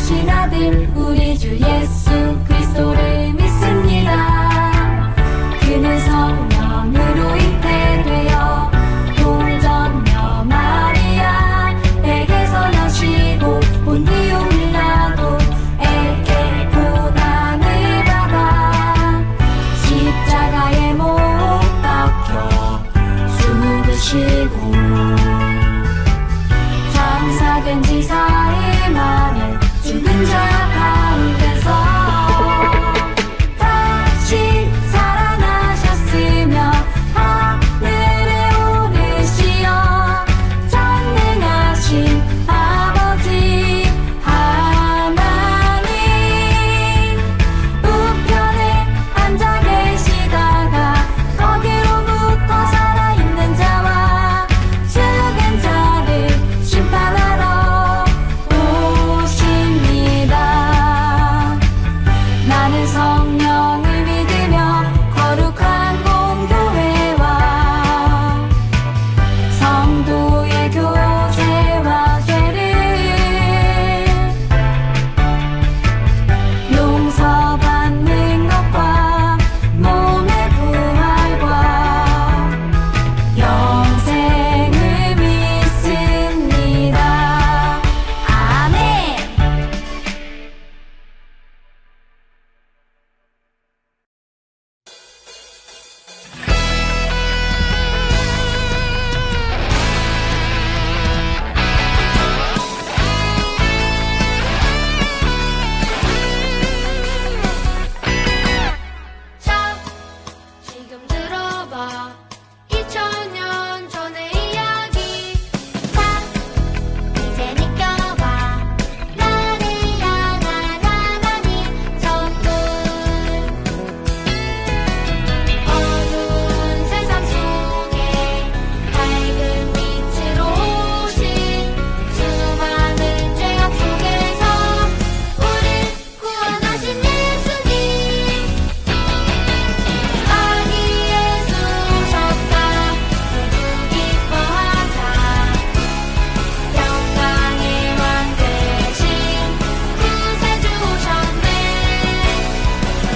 낳으신 아들 우리 주 예수 그리스도를 믿습니다. 그는 성령으로 잉태되어 동정녀 마리아에게서 나시고 본디오 빌라도에게 고난을 받아 십자가에 못 박혀 죽으시고 장사된 지 사흘 만에 죽은 자 가운데서 다시 살아나셨으며 하늘에 오르시어 전능하신 아버지 하나님 우편에 앉아 계시다가 거기로부터 살아있는 자와 죽은 자를 심판하러 오십니다. 나는 성령을 믿으며 거룩한 공교회와 성도의 교제와 죄를 용서받는 것과 몸의 부활과 영생을 믿습니다. 아멘. 자, 지금 들어봐. 2000년 전의 이야기. 자, 이제 느껴봐. 나를 향한 하나님 선물. 어두운 세상 속에 밝은 빛으로 오신 수많은 죄악 속에서 우릴 구원하신 예수님. 아기 예수 오셨다. 모두 기뻐하자. 영광의 왕 되신 구세주 오셨네.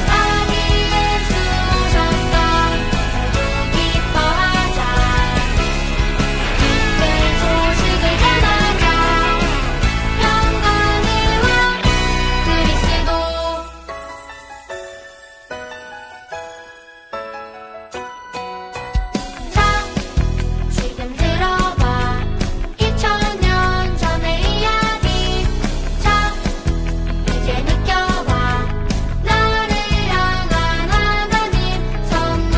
아기 예수 오셨다. 모두 기뻐하자. 기쁜 소식을 전하자. 영광의 왕 그리스도. 자, 지금 들어봐. 2000년 전의 이야기. 자, 이제 느껴봐. 나를 향한 하나님 선물.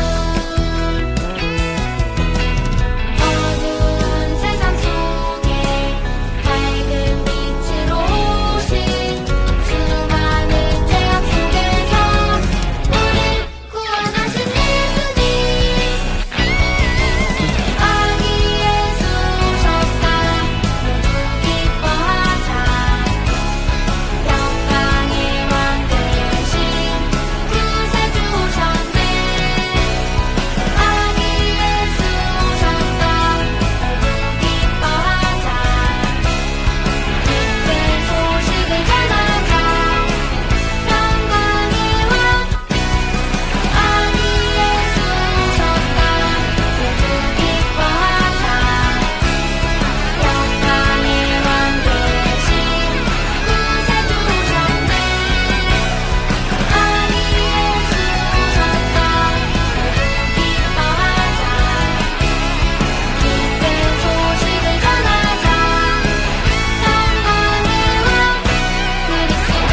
어두운 세상 속에 밝은 빛으로 오신 수많은 죄악 속에서 우릴 구원하신 예수님. 아기 예수 오셨다. 모두 기뻐하자. 영광의 왕 되신 구세주 오셨네. 아기 예수 오셨다. 모두 기뻐하자. 기쁜 소식을 전하자. 영광의 왕 아기 예수 오셨다. 모두 기뻐하자. 영광의 왕 되신 구세주 오셨네. 아기 예수 오셨다. 모두 기뻐하자. 기쁜 소식을 전하자. 영광의 왕 그리스도.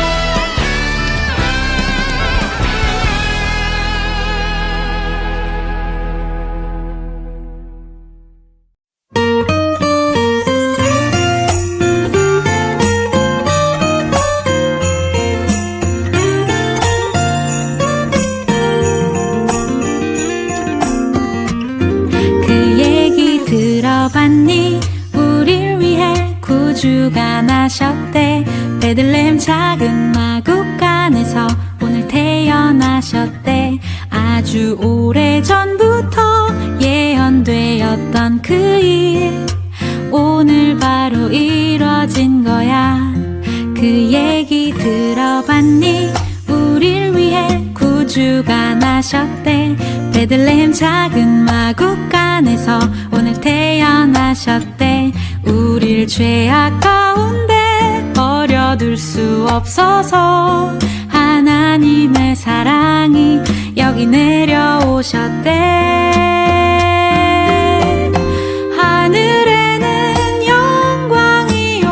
그 얘기 들어봤니? 우릴 위해 구주가 나셨대. 베들레헴 작은 마국간에서 오늘 태어나셨대. 아주 오래전부터 예언되었던 그 일 오늘 바로 이뤄진 거야. 그 얘기 들어봤니? 우릴 위해 구주가 나셨대. 베들레헴 작은 마구간에서 오늘 태어나셨대. 우릴 죄악 가운데 버려둘 수 없어서 하나님의 사랑이 여기 내려오셨대. 하늘에는 영광이요,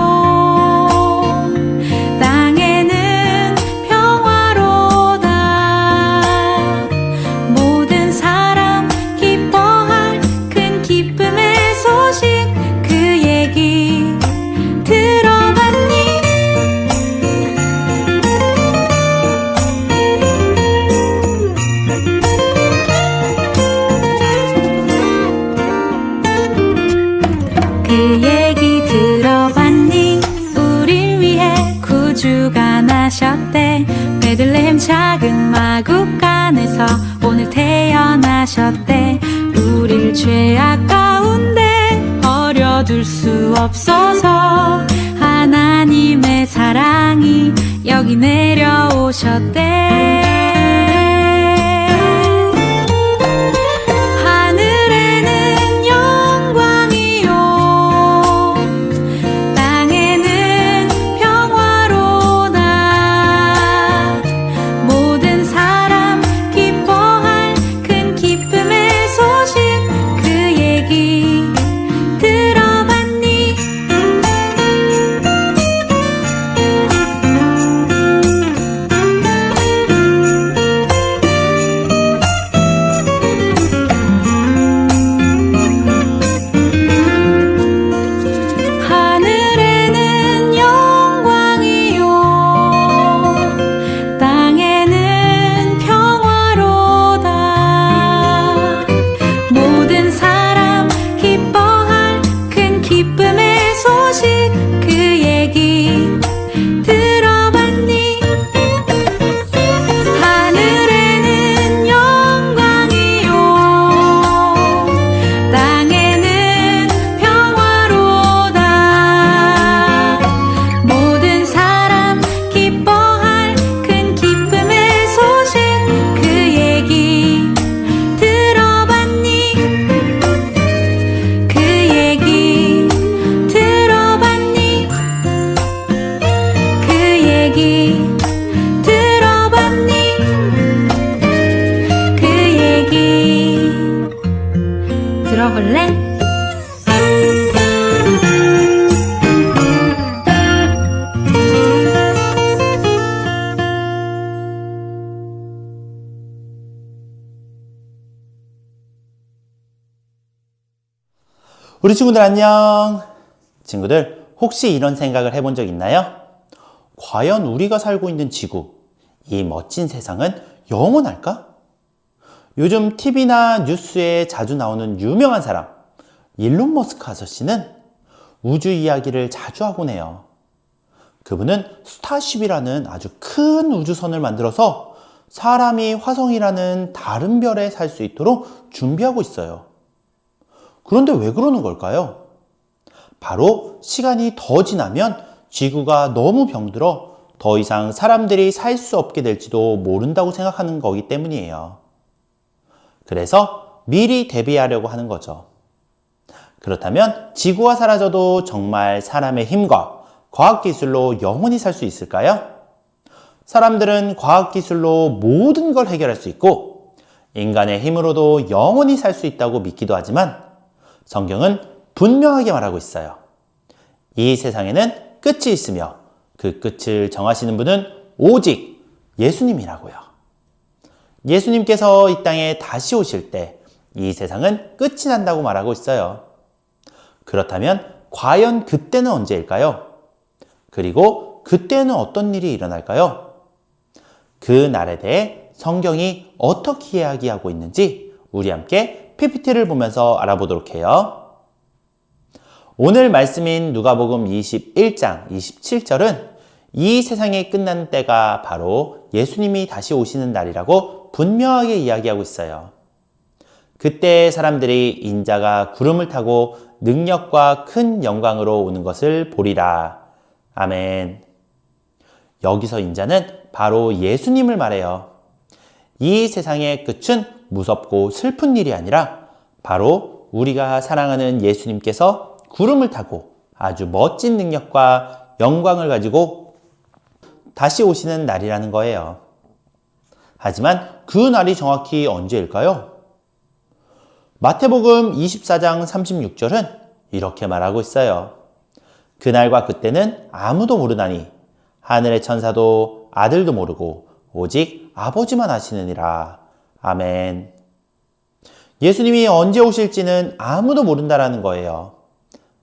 땅에는 평화로다. 모든 사람 기뻐할 큰 기쁨의 소식, 그 얘기 들어봤니? 그 얘기 들어봤니? 우릴 위해 구주가 나셨대. 베들레헴 작은 마구간에서 오늘 태어나셨대. 우릴 죄악 가운데 버려둘 수 없어서 하나님의 사랑이 여기 내려오셨대. 하늘에는 영광이요, 땅에는 평화로다. 모든 사람 기뻐할 큰 기쁨의 소식, 그 얘기 들어봤니? 하늘에는 영광이요, 땅에는 평화로다. 모든 사람 기뻐할 큰 기쁨의 소식, 그 얘기 들어봤니? 하늘에는 영광이요, 땅에는 평화로다. 모든 사람 기뻐할 큰 기쁨의 소식, 그 얘기 들어봤니? 그 얘기 들어봤니? 그 얘기 들어봤니? 그 얘기 들어볼래? 우리 친구들 안녕. 친구들, 혹시 이런 생각을 해본 적 있나요? 과연 우리가 살고 있는 지구, 이 멋진 세상은 영원할까? 요즘 TV나 뉴스에 자주 나오는 유명한 사람, 일론 머스크 아저씨는 우주 이야기를 자주 하곤 해요. 그분은 스타쉽이라는 아주 큰 우주선을 만들어서 사람이 화성이라는 다른 별에 살 수 있도록 준비하고 있어요. 그런데 왜 그러는 걸까요? 바로 시간이 더 지나면 지구가 너무 병들어 더 이상 사람들이 살 수 없게 될지도 모른다고 생각하는 거기 때문이에요. 그래서 미리 대비하려고 하는 거죠. 그렇다면 지구가 사라져도 정말 사람의 힘과 과학기술로 영원히 살 수 있을까요? 사람들은 과학기술로 모든 걸 해결할 수 있고 인간의 힘으로도 영원히 살 수 있다고 믿기도 하지만 성경은 분명하게 말하고 있어요. 이 세상에는 끝이 있으며 그 끝을 정하시는 분은 오직 예수님이라고요. 예수님께서 이 땅에 다시 오실 때 이 세상은 끝이 난다고 말하고 있어요. 그렇다면 과연 그때는 언제일까요? 그리고 그때는 어떤 일이 일어날까요? 그 날에 대해 성경이 어떻게 이야기하고 있는지 우리 함께 PPT를 보면서 알아보도록 해요. 오늘 말씀인 누가복음 21장 27절은 이 세상이 끝나는 때가 바로 예수님이 다시 오시는 날이라고 분명하게 이야기하고 있어요. 그때 사람들이 인자가 구름을 타고 능력과 큰 영광으로 오는 것을 보리라. 아멘. 여기서 인자는 바로 예수님을 말해요. 이 세상의 끝은 무섭고 슬픈 일이 아니라 바로 우리가 사랑하는 예수님께서 구름을 타고 아주 멋진 능력과 영광을 가지고 다시 오시는 날이라는 거예요. 하지만 그 날이 정확히 언제일까요? 마태복음 24장 36절은 이렇게 말하고 있어요. 그날과 그때는 아무도 모르나니 하늘의 천사도 아들도 모르고 오직 아버지만 아시느니라. 아멘. 예수님이 언제 오실지는 아무도 모른다라는 거예요.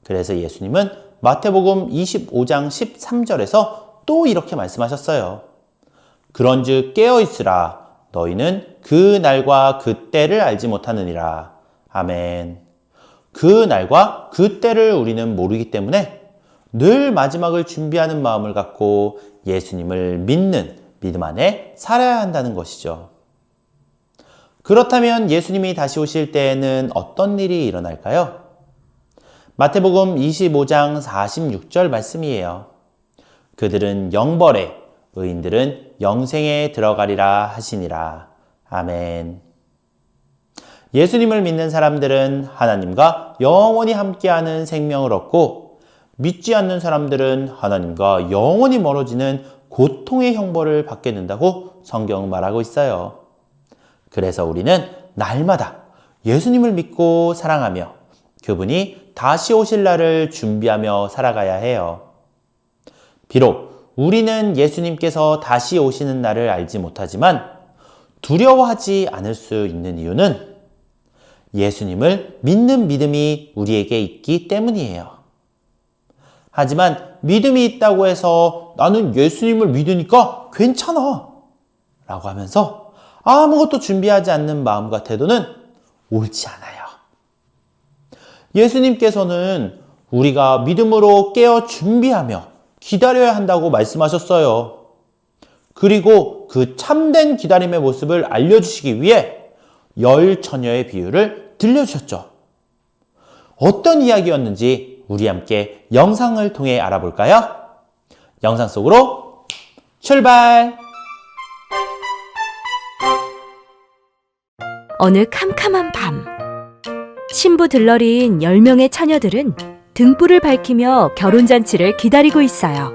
그래서 예수님은 마태복음 25장 13절에서 또 이렇게 말씀하셨어요. 그런즉 깨어있으라. 너희는 그 날과 그 때를 알지 못하느니라. 아멘. 그 날과 그 때를 우리는 모르기 때문에 늘 마지막을 준비하는 마음을 갖고 예수님을 믿는 믿음 안에 살아야 한다는 것이죠. 그렇다면 예수님이 다시 오실 때에는 어떤 일이 일어날까요? 마태복음 25장 46절 말씀이에요. 그들은 영벌에, 의인들은 영생에 들어가리라 하시니라. 아멘. 예수님을 믿는 사람들은 하나님과 영원히 함께하는 생명을 얻고, 믿지 않는 사람들은 하나님과 영원히 멀어지는 고통의 형벌을 받게 된다고 성경은 말하고 있어요. 그래서 우리는 날마다 예수님을 믿고 사랑하며 그분이 다시 오실 날을 준비하며 살아가야 해요. 비록 우리는 예수님께서 다시 오시는 날을 알지 못하지만 두려워하지 않을 수 있는 이유는 예수님을 믿는 믿음이 우리에게 있기 때문이에요. 하지만 믿음이 있다고 해서 나는 예수님을 믿으니까 괜찮아 라고 하면서 아무것도 준비하지 않는 마음과 태도는 옳지 않아요. 예수님께서는 우리가 믿음으로 깨어 준비하며 기다려야 한다고 말씀하셨어요. 그리고 그 참된 기다림의 모습을 알려주시기 위해 10처녀의 비유를 들려주셨죠. 어떤 이야기였는지 우리 함께 영상을 통해 알아볼까요? 영상 속으로 출발! 어느 캄캄한 밤, 신부 들러리인 10명의 처녀들은 등불을 밝히며 결혼잔치를 기다리고 있어요.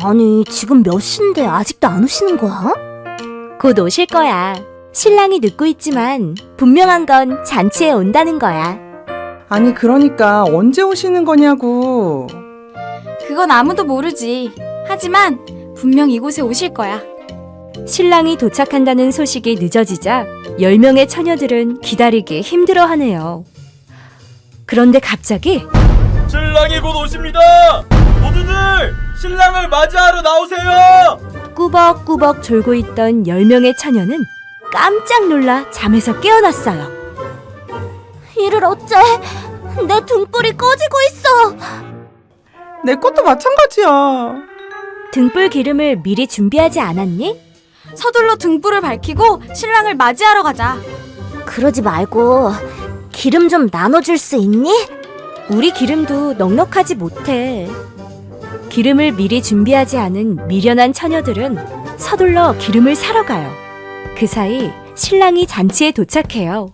아니, 지금 몇 시인데 아직도 안 오시는 거야? 곧 오실 거야. 신랑이 늦고 있지만 분명한 건 잔치에 온다는 거야. 아니, 그러니까 언제 오시는 거냐고. 그건 아무도 모르지. 하지만 분명 이곳에 오실 거야. 신랑이 도착한다는 소식이 늦어지자 10명의 처녀들은 기다리기 힘들어하네요. 그런데 갑자기 신랑이 곧 오십니다. 모두들 신랑을 맞이하러 나오세요. 꾸벅꾸벅 졸고 있던 10명의 처녀는 깜짝 놀라 잠에서 깨어났어요. 이를 어째? 내 등불이 꺼지고 있어. 내 것도 마찬가지야. 등불 기름을 미리 준비하지 않았니? 서둘러 등불을 밝히고 신랑을 맞이하러 가자. 그러지 말고 기름 좀 나눠줄 수 있니? 우리 기름도 넉넉하지 못해. 기름을 미리 준비하지 않은 미련한 처녀들은 서둘러 기름을 사러 가요. 그 사이 신랑이 잔치에 도착해요.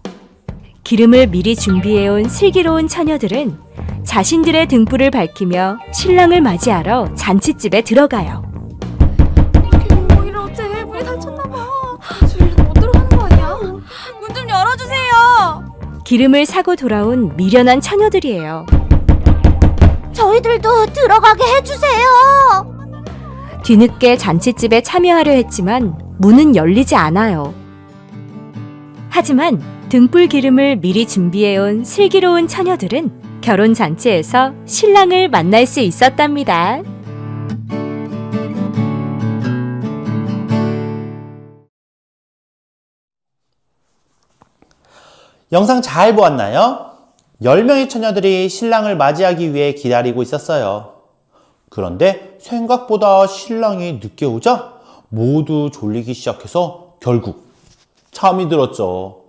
기름을 미리 준비해온 슬기로운 처녀들은 자신들의 등불을 밝히며 신랑을 맞이하러 잔치집에 들어가요. 이를 어째? 문이 닫혔나봐. 저희는 못 들어가는 거 아니야? 문 좀 열어주세요. 기름을 사고 돌아온 미련한 처녀들이에요. 저희들도 들어가게 해주세요. 뒤늦게 잔치집에 참여하려 했지만 문은 열리지 않아요. 하지만 등불 기름을 미리 준비해온 슬기로운 처녀들은 결혼 잔치에서 신랑을 만날 수 있었답니다. 영상 잘 보았나요? 10명의 처녀들이 신랑을 맞이하기 위해 기다리고 있었어요. 그런데 생각보다 신랑이 늦게 오자 모두 졸리기 시작해서 결국 잠이 들었죠.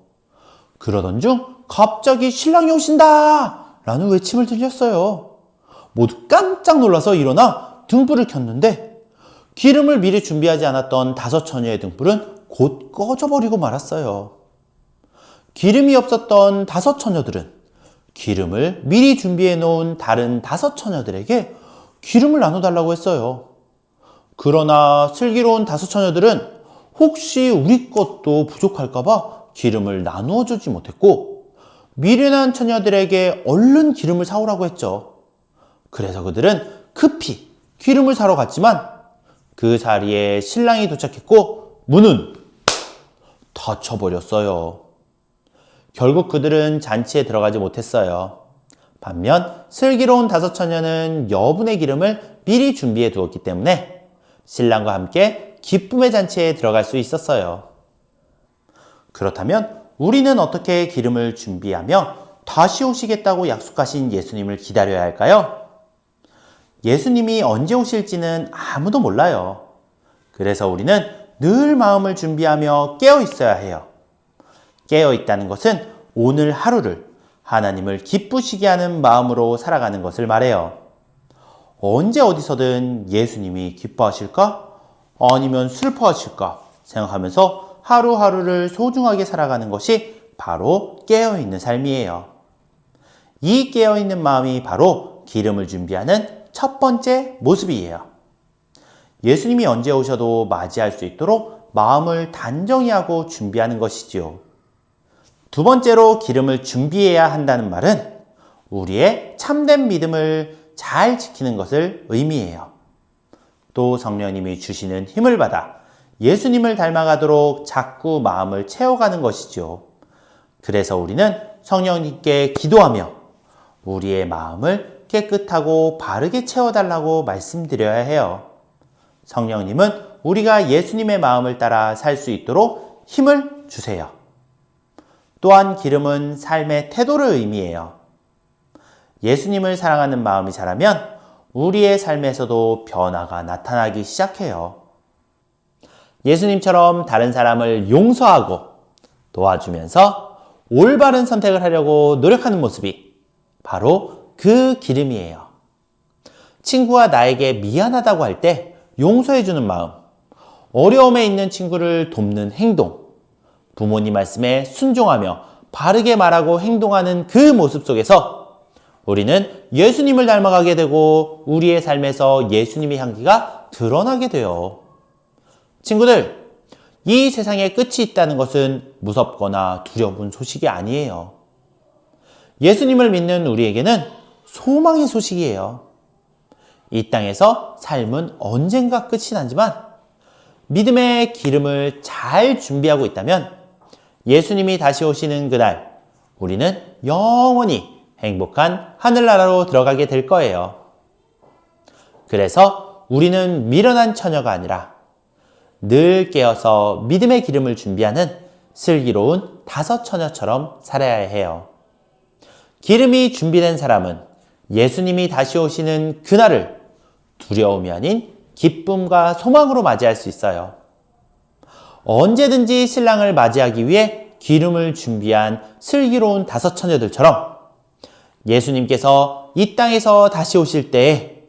그러던 중 갑자기 신랑이 오신다! 라는 외침을 들렸어요. 모두 깜짝 놀라서 일어나 등불을 켰는데 기름을 미리 준비하지 않았던 5 처녀의 등불은 곧 꺼져버리고 말았어요. 기름이 없었던 5 처녀들은 기름을 미리 준비해 놓은 다른 5 처녀들에게 기름을 나눠달라고 했어요. 그러나 슬기로운 5 처녀들은 혹시 우리 것도 부족할까봐 기름을 나누어 주지 못했고, 미련한 처녀들에게 얼른 기름을 사오라고 했죠. 그래서 그들은 급히 기름을 사러 갔지만 그 자리에 신랑이 도착했고 문은 닫혀버렸어요. 결국 그들은 잔치에 들어가지 못했어요. 반면 슬기로운 5 처녀는 여분의 기름을 미리 준비해 두었기 때문에 신랑과 함께 기쁨의 잔치에 들어갈 수 있었어요. 그렇다면 우리는 어떻게 기름을 준비하며 다시 오시겠다고 약속하신 예수님을 기다려야 할까요? 예수님이 언제 오실지는 아무도 몰라요. 그래서 우리는 늘 마음을 준비하며 깨어 있어야 해요. 깨어 있다는 것은 오늘 하루를 하나님을 기쁘시게 하는 마음으로 살아가는 것을 말해요. 언제 어디서든 예수님이 기뻐하실까? 아니면 슬퍼하실까? 생각하면서 하루하루를 소중하게 살아가는 것이 바로 깨어있는 삶이에요. 이 깨어있는 마음이 바로 기름을 준비하는 첫 번째 모습이에요. 예수님이 언제 오셔도 맞이할 수 있도록 마음을 단정히 하고 준비하는 것이지요. 두 번째로 기름을 준비해야 한다는 말은 우리의 참된 믿음을 잘 지키는 것을 의미해요. 또 성령님이 주시는 힘을 받아 예수님을 닮아가도록 자꾸 마음을 채워가는 것이죠. 그래서 우리는 성령님께 기도하며 우리의 마음을 깨끗하고 바르게 채워달라고 말씀드려야 해요. 성령님은 우리가 예수님의 마음을 따라 살 수 있도록 힘을 주세요. 또한 기름은 삶의 태도를 의미해요. 예수님을 사랑하는 마음이 자라면 우리의 삶에서도 변화가 나타나기 시작해요. 예수님처럼 다른 사람을 용서하고 도와주면서 올바른 선택을 하려고 노력하는 모습이 바로 그 기름이에요. 친구가 나에게 미안하다고 할 때 용서해주는 마음, 어려움에 있는 친구를 돕는 행동, 부모님 말씀에 순종하며 바르게 말하고 행동하는 그 모습 속에서 우리는 예수님을 닮아가게 되고 우리의 삶에서 예수님의 향기가 드러나게 돼요. 친구들, 이 세상에 끝이 있다는 것은 무섭거나 두려운 소식이 아니에요. 예수님을 믿는 우리에게는 소망의 소식이에요. 이 땅에서 삶은 언젠가 끝이 나지만 믿음의 기름을 잘 준비하고 있다면 예수님이 다시 오시는 그날 우리는 영원히 행복한 하늘나라로 들어가게 될 거예요. 그래서 우리는 미련한 처녀가 아니라 늘 깨어서 믿음의 기름을 준비하는 슬기로운 5 처녀처럼 살아야 해요. 기름이 준비된 사람은 예수님이 다시 오시는 그날을 두려움이 아닌 기쁨과 소망으로 맞이할 수 있어요. 언제든지 신랑을 맞이하기 위해 기름을 준비한 슬기로운 5 처녀들처럼 예수님께서 이 땅에서 다시 오실 때에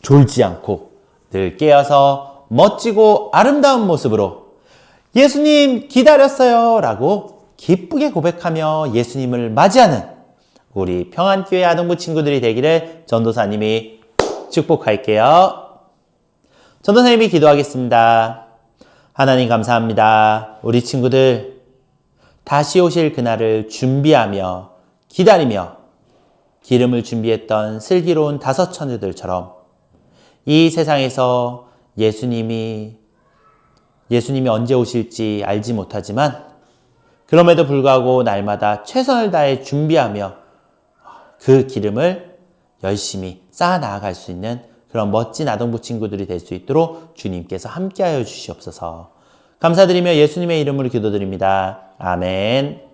졸지 않고 늘 깨어서 멋지고 아름다운 모습으로 예수님 기다렸어요 라고 기쁘게 고백하며 예수님을 맞이하는 우리 평안교회 아동부 친구들이 되기를 전도사님이 축복할게요. 전도사님이 기도하겠습니다. 하나님 감사합니다. 우리 친구들 다시 오실 그날을 준비하며 기다리며 기름을 준비했던 슬기로운 5 처녀들처럼 이 세상에서 예수님이 언제 오실지 알지 못하지만 그럼에도 불구하고 날마다 최선을 다해 준비하며 그 기름을 열심히 쌓아 나아갈 수 있는 그런 멋진 아동부 친구들이 될 수 있도록 주님께서 함께하여 주시옵소서. 감사드리며 예수님의 이름으로 기도드립니다. 아멘.